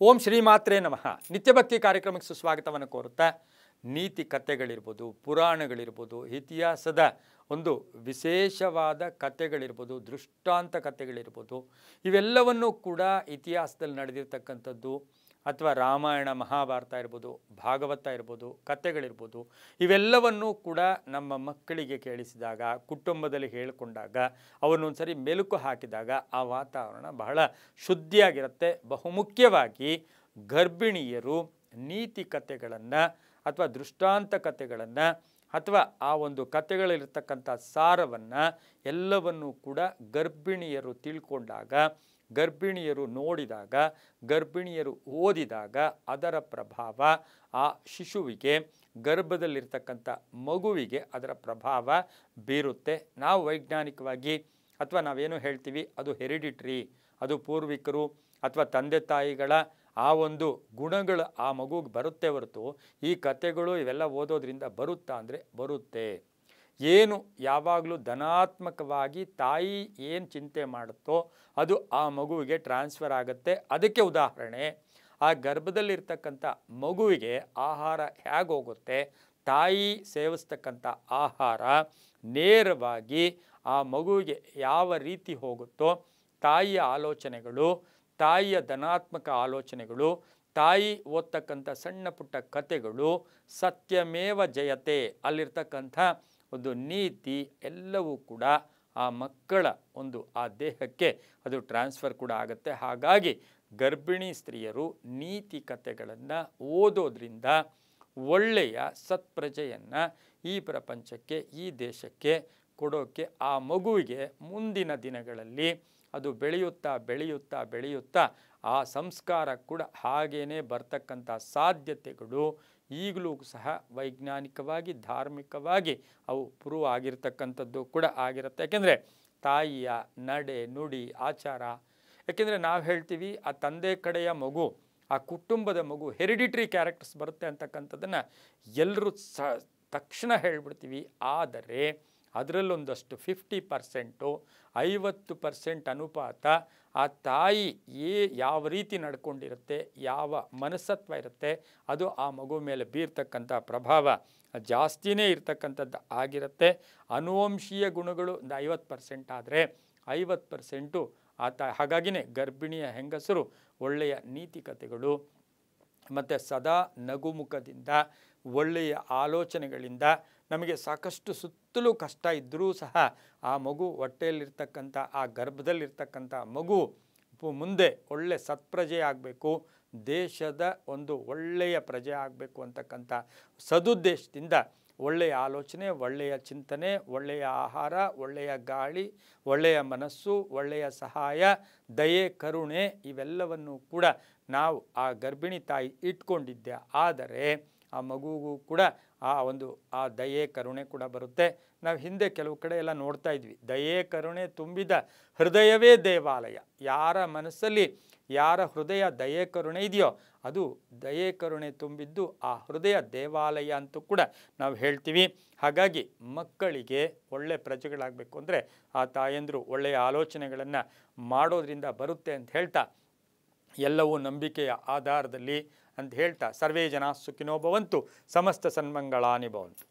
ಓಂ ಶ್ರೀಮಾತ್ರೇ ನಮಃ. ನಿತ್ಯಭಕ್ತಿ ಕಾರ್ಯಕ್ರಮಕ್ಕೆ ಸುಸ್ವಾಗತವನ್ನು ಕೋರುತ್ತಾ ನೀತಿ ಕಥೆಗಳಿರ್ಬೋದು, ಪುರಾಣಗಳಿರ್ಬೋದು, ಇತಿಹಾಸದ ಒಂದು ವಿಶೇಷವಾದ ಕಥೆಗಳಿರ್ಬೋದು, ದೃಷ್ಟಾಂತ ಕಥೆಗಳಿರ್ಬೋದು, ಇವೆಲ್ಲವನ್ನೂ ಕೂಡ ಇತಿಹಾಸದಲ್ಲಿ ನಡೆದಿರ್ತಕ್ಕಂಥದ್ದು ಅಥವಾ ರಾಮಾಯಣ ಮಹಾಭಾರತ ಇರ್ಬೋದು, ಭಾಗವತ ಇರ್ಬೋದು, ಕಥೆಗಳಿರ್ಬೋದು, ಇವೆಲ್ಲವನ್ನೂ ಕೂಡ ನಮ್ಮ ಮಕ್ಕಳಿಗೆ ಕೇಳಿಸಿದಾಗ, ಕುಟುಂಬದಲ್ಲಿ ಹೇಳಿಕೊಂಡಾಗ, ಅವನ್ನೊಂದು ಸರಿ ಮೆಲುಕು ಹಾಕಿದಾಗ ಆ ವಾತಾವರಣ ಬಹಳ ಶುದ್ಧಿಯಾಗಿರುತ್ತೆ. ಬಹುಮುಖ್ಯವಾಗಿ ಗರ್ಭಿಣಿಯರು ನೀತಿ ಕಥೆಗಳನ್ನು ಅಥವಾ ದೃಷ್ಟಾಂತ ಕಥೆಗಳನ್ನು ಅಥವಾ ಆ ಒಂದು ಕಥೆಗಳಲ್ಲಿರ್ತಕ್ಕಂಥ ಸಾರವನ್ನು ಎಲ್ಲವನ್ನೂ ಕೂಡ ಗರ್ಭಿಣಿಯರು ತಿಳ್ಕೊಂಡಾಗ, ಗರ್ಭಿಣಿಯರು ನೋಡಿದಾಗ, ಗರ್ಭಿಣಿಯರು ಓದಿದಾಗ ಅದರ ಪ್ರಭಾವ ಆ ಶಿಶುವಿಗೆ, ಗರ್ಭದಲ್ಲಿರ್ತಕ್ಕಂಥ ಮಗುವಿಗೆ ಅದರ ಪ್ರಭಾವ ಬೀರುತ್ತೆ. ನಾವು ವೈಜ್ಞಾನಿಕವಾಗಿ ಅಥವಾ ನಾವೇನು ಹೇಳ್ತೀವಿ ಅದು ಹೆರಿಡಿಟ್ರಿ, ಅದು ಪೂರ್ವಿಕರು ಅಥವಾ ತಂದೆ ತಾಯಿಗಳ ಆ ಒಂದು ಗುಣಗಳು ಆ ಮಗುಗೆ ಬರುತ್ತೆ ಹೊರತು ಈ ಕಥೆಗಳು ಇವೆಲ್ಲ ಓದೋದ್ರಿಂದ ಬರುತ್ತಾ ಅಂದರೆ ಬರುತ್ತೆ. ಏನು ಯಾವಾಗಲೂ ಧನಾತ್ಮಕವಾಗಿ ತಾಯಿ ಏನು ಚಿಂತೆ ಮಾಡುತ್ತೋ ಅದು ಆ ಮಗುವಿಗೆ ಟ್ರಾನ್ಸ್ಫರ್ ಆಗುತ್ತೆ. ಅದಕ್ಕೆ ಉದಾಹರಣೆ, ಆ ಗರ್ಭದಲ್ಲಿರ್ತಕ್ಕಂಥ ಮಗುವಿಗೆ ಆಹಾರ ಹೇಗೆ ಹೋಗುತ್ತೆ, ತಾಯಿ ಸೇವಿಸ್ತಕ್ಕಂಥ ಆಹಾರ ನೇರವಾಗಿ ಆ ಮಗುವಿಗೆ ಯಾವ ರೀತಿ ಹೋಗುತ್ತೋ, ತಾಯಿಯ ಆಲೋಚನೆಗಳು, ತಾಯಿಯ ಧನಾತ್ಮಕ ಆಲೋಚನೆಗಳು, ತಾಯಿ ಓದ್ತಕ್ಕಂಥ ಸಣ್ಣ ಪುಟ್ಟ ಕಥೆಗಳು, ಸತ್ಯಮೇವ ಜಯತೆ ಅಲ್ಲಿರ್ತಕ್ಕಂಥ ಒಂದು ನೀತಿ ಎಲ್ಲವೂ ಕೂಡ ಆ ಮಕ್ಕಳ ಒಂದು ಆ ದೇಹಕ್ಕೆ ಅದು ಟ್ರಾನ್ಸ್ಫರ್ ಕೂಡ ಆಗುತ್ತೆ. ಹಾಗಾಗಿ ಗರ್ಭಿಣಿ ಸ್ತ್ರೀಯರು ನೀತಿ ಕಥೆಗಳನ್ನು ಓದೋದ್ರಿಂದ ಒಳ್ಳೆಯ ಸತ್ಪ್ರಜೆಯನ್ನು ಈ ಪ್ರಪಂಚಕ್ಕೆ, ಈ ದೇಶಕ್ಕೆ ಕೊಡೋಕ್ಕೆ ಆ ಮಗುವಿಗೆ ಮುಂದಿನ ದಿನಗಳಲ್ಲಿ ಅದು ಬೆಳೆಯುತ್ತಾ ಬೆಳೆಯುತ್ತಾ ಬೆಳೆಯುತ್ತಾ ಆ ಸಂಸ್ಕಾರ ಕೂಡ ಹಾಗೇ ಬರ್ತಕ್ಕಂಥ ಸಾಧ್ಯತೆಗಳು ಈಗಲೂ ಸಹ ವೈಜ್ಞಾನಿಕವಾಗಿ, ಧಾರ್ಮಿಕವಾಗಿ ಅವು ಪ್ರೂವ್ ಆಗಿರ್ತಕ್ಕಂಥದ್ದು ಕೂಡ ಆಗಿರುತ್ತೆ. ಯಾಕೆಂದರೆ ತಾಯಿಯ ನಡೆ, ನುಡಿ, ಆಚಾರ, ಯಾಕೆಂದರೆ ನಾವು ಹೇಳ್ತೀವಿ ಆ ತಂದೆ ಕಡೆಯ ಮಗು, ಆ ಕುಟುಂಬದ ಮಗು ಹೆರಿಡಿಟ್ರಿ ಕ್ಯಾರೆಕ್ಟರ್ಸ್ ಬರುತ್ತೆ ಅಂತಕ್ಕಂಥದ್ದನ್ನು ಎಲ್ಲರೂ ತಕ್ಷಣ ಹೇಳ್ಬಿಡ್ತೀವಿ. ಆದರೆ ಅದರಲ್ಲೊಂದಷ್ಟು 50%, 50% ಅನುಪಾತ ಆ ತಾಯಿ ಯಾವ ರೀತಿ ನಡ್ಕೊಂಡಿರುತ್ತೆ, ಯಾವ ಮನಸ್ತತ್ವ ಇರುತ್ತೆ, ಅದು ಆ ಮಗು ಮೇಲೆ ಬೀರ್ತಕ್ಕಂಥ ಪ್ರಭಾವ ಜಾಸ್ತಿನೇ ಇರ್ತಕ್ಕಂಥದ್ದು ಆಗಿರುತ್ತೆ. ಅನುವಂಶೀಯ ಗುಣಗಳು ಒಂದು 50% ಆದರೆ 50% ಹಾಗಾಗಿನೇ ಗರ್ಭಿಣಿಯ ಹೆಂಗಸರು ಒಳ್ಳೆಯ ನೀತಿ ಕಥೆಗಳು ಮತ್ತು ಸದಾ ನಗುಮುಖದಿಂದ, ಒಳ್ಳೆಯ ಆಲೋಚನೆಗಳಿಂದ, ನಮಗೆ ಸಾಕಷ್ಟು ಸುತ್ತಲೂ ಕಷ್ಟ ಇದ್ದರೂ ಸಹ ಆ ಮಗು ಹೊಟ್ಟೆಯಲ್ಲಿರ್ತಕ್ಕಂಥ ಆ ಗರ್ಭದಲ್ಲಿರ್ತಕ್ಕಂಥ ಮಗು ಮುಂದೆ ಒಳ್ಳೆ ಸತ್ಪ್ರಜೆ ಆಗಬೇಕು, ದೇಶದ ಒಂದು ಒಳ್ಳೆಯ ಪ್ರಜೆ ಆಗಬೇಕು ಅಂತಕ್ಕಂಥ ಸದುದ್ದೇಶದಿಂದ ಒಳ್ಳೆಯ ಆಲೋಚನೆ, ಒಳ್ಳೆಯ ಚಿಂತನೆ, ಒಳ್ಳೆಯ ಆಹಾರ, ಒಳ್ಳೆಯ ಗಾಳಿ, ಒಳ್ಳೆಯ ಮನಸ್ಸು, ಒಳ್ಳೆಯ ಸಹಾಯ, ದಯೆ, ಕರುಣೆ ಇವೆಲ್ಲವನ್ನು ಕೂಡ ನಾವು ಆ ಗರ್ಭಿಣಿ ತಾಯಿ ಇಟ್ಕೊಂಡಿದ್ದೆ ಆದರೆ ಆ ಮಗುವಿಗೂ ಕೂಡ ಆ ದಯೆ, ಕರುಣೆ ಕೂಡ ಬರುತ್ತೆ. ನಾವು ಹಿಂದೆ ಕೆಲವು ಕಡೆ ಎಲ್ಲ ನೋಡ್ತಾ ಇದ್ವಿ, ದಯೆ ಕರುಣೆ ತುಂಬಿದ ಹೃದಯವೇ ದೇವಾಲಯ. ಯಾರ ಮನಸ್ಸಲ್ಲಿ, ಯಾರ ಹೃದಯ ದಯೆ ಕರುಣೆ ಇದೆಯೋ ಅದು ದಯೆ ಕರುಣೆ ತುಂಬಿದ್ದು ಆ ಹೃದಯ ದೇವಾಲಯ ಅಂತೂ ಕೂಡ ನಾವು ಹೇಳ್ತೀವಿ. ಹಾಗಾಗಿ ಮಕ್ಕಳಿಗೆ ಒಳ್ಳೆ ಪ್ರಜೆಗಳಾಗಬೇಕು ಅಂದರೆ ಆ ತಾಯಂದರು ಒಳ್ಳೆಯ ಆಲೋಚನೆಗಳನ್ನು ಮಾಡೋದ್ರಿಂದ ಬರುತ್ತೆ ಅಂತ ಹೇಳ್ತಾ, ಎಲ್ಲವೂ ನಂಬಿಕೆಯ ಆಧಾರದಲ್ಲಿ ಅಂತ ಹೇಳ್ತಾ, ಸರ್ವೇ ಜನ ಸುಖಿನೋ ಭವಂತು, ಸಮಸ್ತ ಸನ್ಮಂಗಳಾನಿ ಭವಂತು.